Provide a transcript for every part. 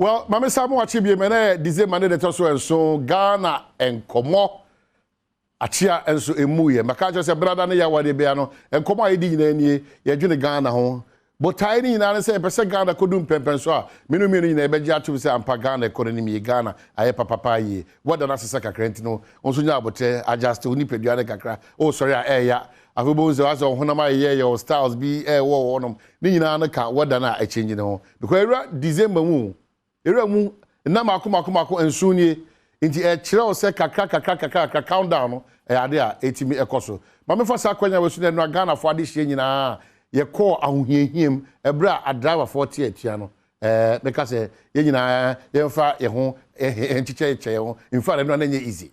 Well, Mama Samu Achibie mene December ne toso enso Ghana enkomo achia enso emuye maka jo se brada ne ya wade bia no enkomo ayedi nyina nie ye dwene Ghana ho botai ni nyina ne se pese Ghana kodum pempenso a menu nyina ebeji atu se ampa Ghana ekonomi mi Ghana aye papa yi wada na sesa kakrenti no onso nya abote adjust oni pedua ne kakra oh sorry ya afebo nze waso honama ye your styles bi wo wonom ni nyina na ka wada na a change ne ho because era December mu era mu na makoma ensunie nti kire o se kakra countdown no ade a etimi ekoso ma me fa sa kwanya wesu na Ghana fo ade hye nyina ye call ahohiehiem ebra a driver for tie no make say ye nyina ye mfa ye ho enchiche ho in fact no na nye easy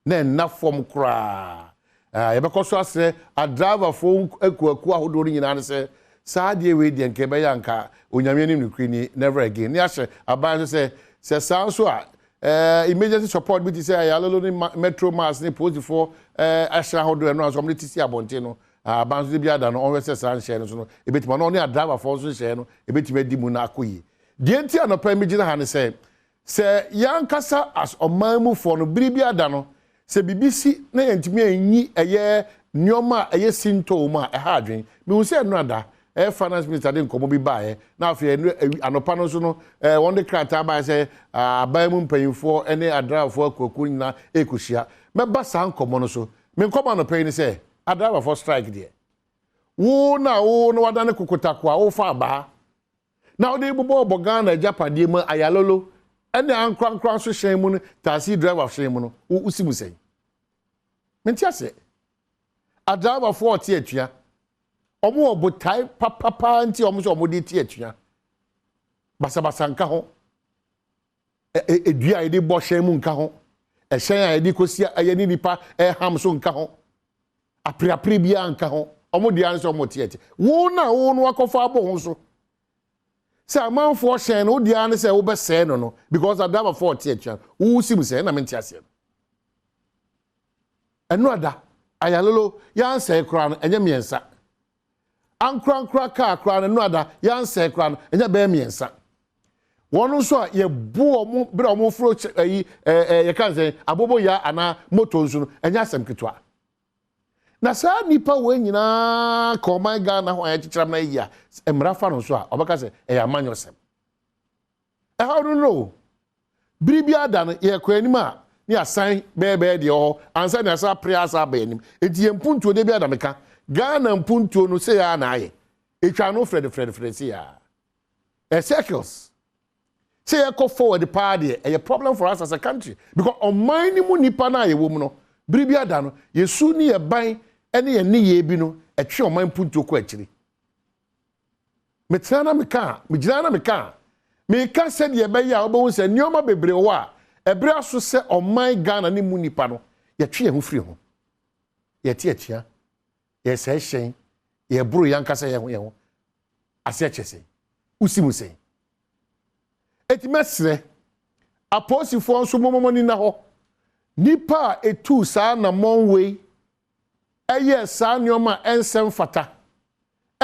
na form kra ye bekoso ase a driver for akuaku ahodo nyina ne se saadie we de nke be yanka onyame nim nukrini never again ni ahye aban se sanso a emergency support bi ti say ayalolo ni metro mass ni post for ahye ahodo no aso mti si abonte no aban so bi ada no onwe se san share no so no ebetima no ni driver for so share no ebetima di mu na akoyi de enti anopa mi gina ha ne se yankasa as omanmu for no biribi ada no se bibisi na yentimi anyi eye nyoma eye symptom a ha adwen mi hu se no ada finance minister dey nkomo bi baaye na afia anopa no so no won de krata baaye say abamu mpanyimfo ene adrafo akoku nyina ekohia meba sa nkomo no so me nkomo anopa ni say adrafo strike there wo no wada ne kokotakwa wo fa aba na wo de bobo Ghana Japade mu ayalolo ene ankran so hyen mu no taxi driver hyen mu no usimu sei menti ase adrafo ote atua omo obotai papa nti omo so omodi ti atua basabasa nka ho edua ede bo hyen mu nka ho ehyen a ede kosia ayani nipa ham so nka ho apriapri bia nka ho omo dia nso omo ti ati wo no akofa abo ho so se amanfo hyen no dia ne se wo be se no because adaba for ti atua wo sim se na menti ase eno ada ayalolo ya nse kra no enye miensa ankra kra no ada ya nse kra no enye be miensa wonu so ye bu omo bre omo fro yi ye kan se abobo ya ana moto nso no enye asem ketwa na sa nipa we nyina ko my Ghana ho ayechichira na yi a emra fa no so a obaka se amanyosem how do know biribi ada no ye ko anim a ni asan bebe de ho ansa na sa priasa ba anim enti empuntuo de bi ada meka Ghana mpuntuo no se ya na aye etwa no fred se ya circles say e go forward party a problem for us as a country because on mine mu nipa na ye wo mu no biribi ada no yesu ni ye ban ene ye ni ye bi no etwe o man mpuntuo ko akiri metrana meka mejina meka meka se de be ya obo se nioma bebre wo a ebre aso se o man Ghana ni mu nipa no ye twe ye ho firi ho ye tie atia ye se hyen ye buru yankasa ye ho ase achese usimu sei etimesre aposifo nso momoni na ho nipa etu saa na monwe eye saa nyoma ensem fata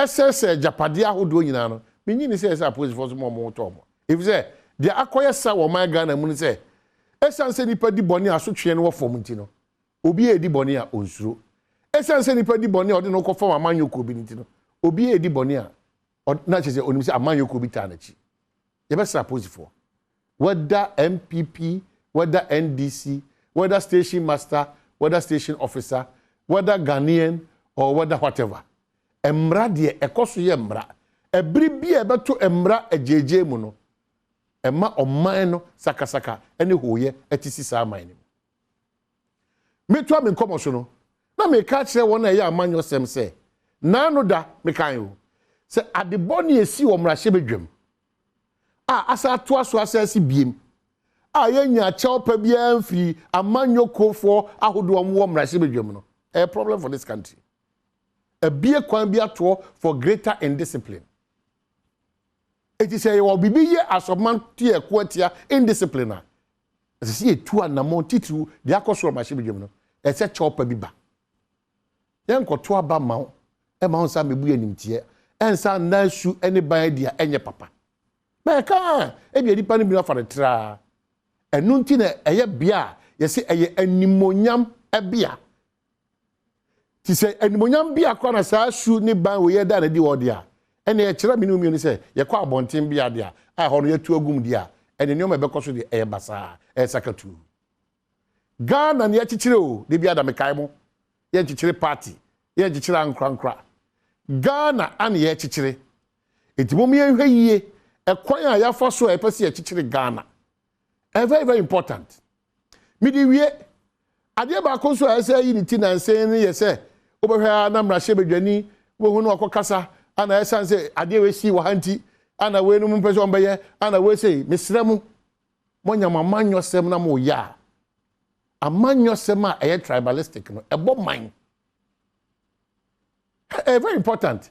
ss Japade ahodo nyina no menyi ni se aposifo nso momo to mo if say de akoye sa wo man Ghana mu ni se esanse nipa di boni asotwe no wo fom ntino obi edi boni a onsuro esanse nipa di boni a ode no ko fom amanyoko bi ntino obi edi boni a na chese onim se amanyoko bi ta na chi ye be sa aposifo whether MPP whether NDC whether station master whether station officer whether Ghanaian or whether whatever emra de ekoso ye emra ebri bi ebeto emra ajeje mu no emma oman no sakasaka ene hoye etisi sa aman ni meto am nkomo so no na me ka kire won na ye amanyo sem se na no da me kan yo se adeboni esi wo mra hye bedwam asa to aso asasi biem yenya chawpa bia mfiri amanyokofo ahodo omwo mra hye bedwam no a problem for this country a bie kwan bia to for greater indiscipline. It is a will be ye as of man tia quatia indiscipline. As I see a two and a montitu, the acoso machine, a set chopper biba. Then got two about mount, a mount some be in tia, and some nice shoe anybody dear and your papa. Beka ebi edipa ni bi na fa tra enu nti na eye bia ye se eye animonyam ebia ti se animonyam bia kwa na saa su ni ban we ye da na di wode a ene ye kire mi no mi ni se ye kwa abonten bia de a ho no ye tu agum de a ene ne o me bekoso de eye basa sakatu Ghana na ye kikire o de bia da me kai mo ye kikire party ye kikire ankra Ghana an ye kikire etimo mi ehwe yie ekwan a ya fa so e pese ye kikire Ghana very very important mi di wie ade ba ko so ese yi ni ti na nse ni ye se obehwa na mra hye bedwani wo hu no akokasa ana esa se ade we si wo hanti ana we no mpese on beye ana we sei mesremu monyam amanyosem na mo ya amanyosem a eye tribalistic no ebo man very important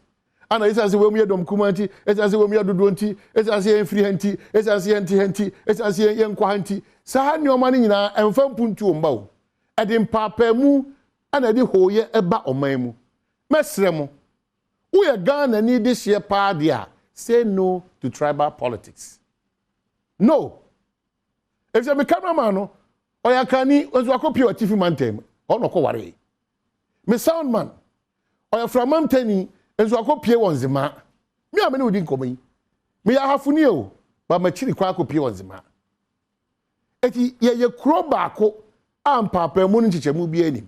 ana esa se we mu yedom kumanti esa se we mu yedodo nti esa se yen free hanti esa se yen ti hanti esa se yen kwa hanti sa ni o man nyina emfa mpuntu omba o edi papa mu ana di hoye eba oman mu mesremu wo ye Ghana ni this year pa dia say no to tribal politics no if you be cameraman no oyakani onzo akopi o tifi mantem ono ko ware me sound man oya from mountain enzo akopie wonzima me amene odi nkomi me ya hafuni o ba machiri kwa akopie wonzima eti ye kuro baako ampapa mu nchichemu bi anim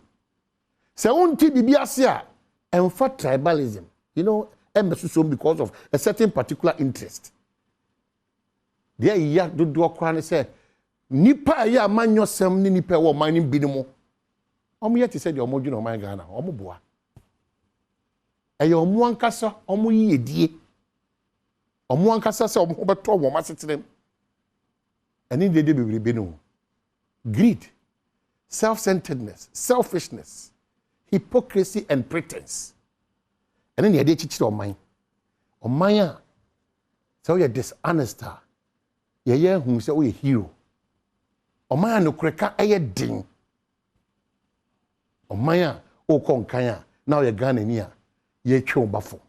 se wonti bibia se a emfa tribalism embeso because of a certain particular interest there ya dodo kwa ne se nipa ya amanyosem ni nipa wo man bi ni mo omo yeti se de omo dwuna oman Ghana omo boa eye omo ankasa omo yedie omo ankasa se omo beto omo maseterem eni de bebrebe no greed, self-centeredness, selfishness, hypocrisy and pretense. And then you had to on mine. On mine, so you're dishonest. You're who say, oh, you're a hero. On mine, no cracka, a ding. On mine, oh, Konkaya, now you're gone in here. You're chum buffo.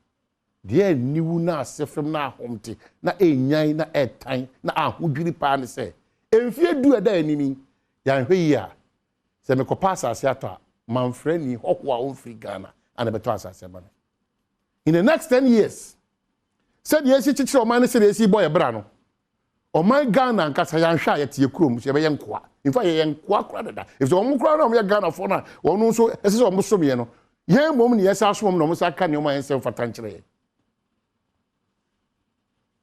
Dear new na sefrem na home tea, na a nyai na air time, na a who beauty pan say. If you do a day, enemy, yan here. Se me kopasa asiata manfreni hokwa on free Ghana and beto asaseba. In the next 10 years, said yes chichi o man say yes boy bra no. O man Ghana nkasa yan hwa yete yekrom se be yenkwa. In fact yenkwa kra dada. If so mo kra na mo Ghana for na wonu so ese so mo so me no. Yen mom ne yes asom no mo sa ka ne o man se fata nkyere.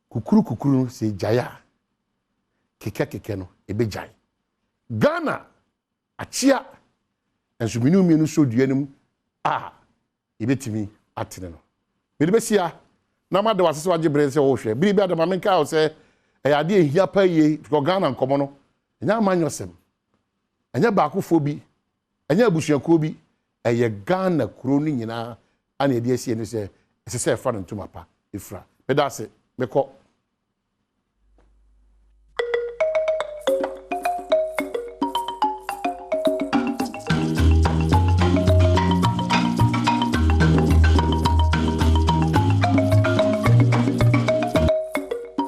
Kukuru se jaya. Keke no ebe jai. Ghana achia enso minu so duanum ebetimi atene no me de besia na ma de wasese waje bre se wo hwe biri bi adama menka o se ade ehia pa ye ko Ghana nkomo no enya amanyosem enya baakofo bi enya abusuako bi eye Ghana kuro ni nyina ana ede asie no se fa no ntuma pa efra me da se me ko